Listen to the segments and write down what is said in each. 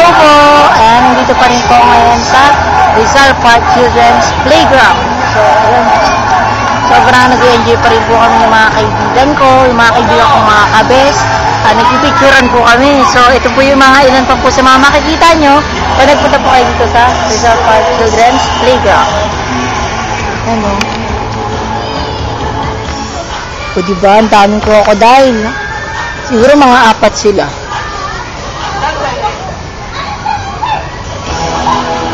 Hello po! And nandito pa rin po ngayon sa Rizal Park Children's Playground. So, ayun. Sobrang nag-enjoy pa rin po kami ng mga kaibigan ko, yung mga kaibigan ko mga kabes. Nagpipicturean po kami. So, ito po yung mga ilan pa po sa mga makikita nyo pag nagpunta po kayo dito sa Rizal Park Children's Playground. Ano? O diba, ang daming crocodile. Siguro mga 4 sila.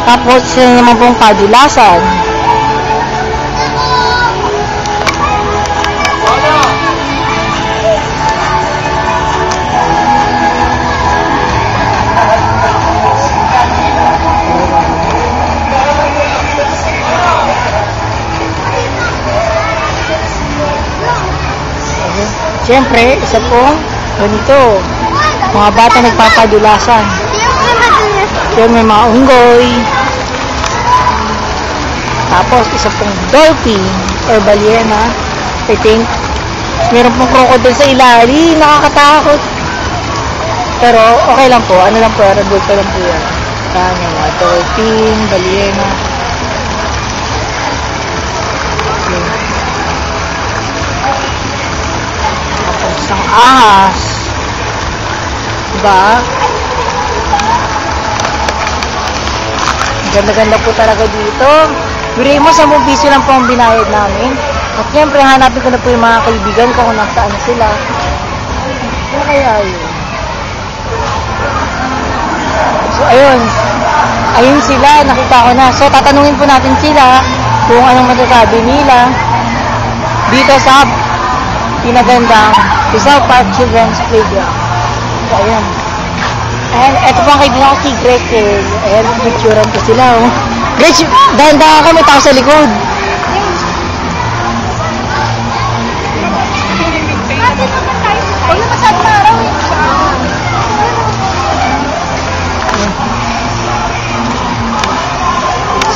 Tapos sila naman pong kadulasan. Siyempre, isa pong ganito, mga bata nagpapadulasan. Siyempre, may mga unggoy. Tapos, isa pong dolphin or balyena. I think, meron pong crocodile sa ilalim. Nakakatakot. Pero, okay lang po. Ano lang po, radol pa lang po yan. Saan yung mga dolphin, balyena. Okay. Isang ahas. Diba? Ganda-ganda po talaga dito. Biro mo, 10 piso lang po ang binayad namin. At siyempre, hanapin ko na po yung mga kaibigan ko kung nasaan na sila. Ano kaya yun? So, ayun. Ayun sila. Nakita ko na. So, tatanungin po natin sila kung anong masasabi nila dito sa pinagandang Rizal Park Children's Playground. So, ayan. And eto po ang kaibigan ko si Gretchen. Ayan, picturean ko sila, oh. Gretchen, dahan-dahan ka, may tao sa likod. Huwag na masyado na araw, eh.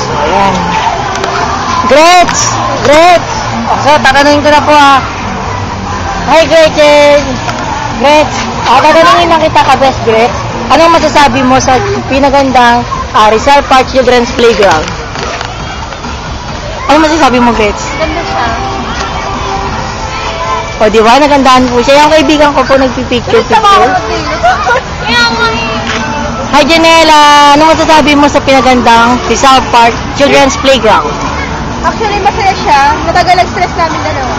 So, ayan. Gretch! Gretch! So, tatanungin ko na po, ah. Hi, Gretchen! Gretch, tatanungin lang kita ka, best Gretch. Anong masasabi mo sa pinagandang Rizal Park Children's Playground? Anong masasabi mo, Gretch? Ganda siya. O, di ba? Nagandaan po siya. Yung kaibigan ko po nagpipicture. Hi, Janela! Anong masasabi mo sa pinagandang Rizal Park Children's Playground? Actually, masaya siya. Matagal nag-stress namin dalawa.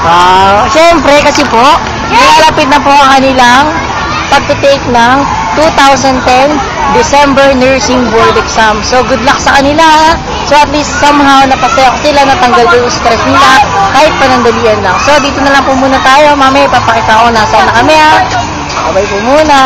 Wow! Siyempre, kasi po, nilalapit na po ang kanilang pag-take ng 2010 December Nursing Board Exam. So, good luck sa kanila. So, at least somehow napasaya ko sila, natanggal ko yung stress nila kahit panandalian lang. So, dito na lang po muna tayo. Mamaya, papakita ko nasaan na kami, ha. Bye po muna.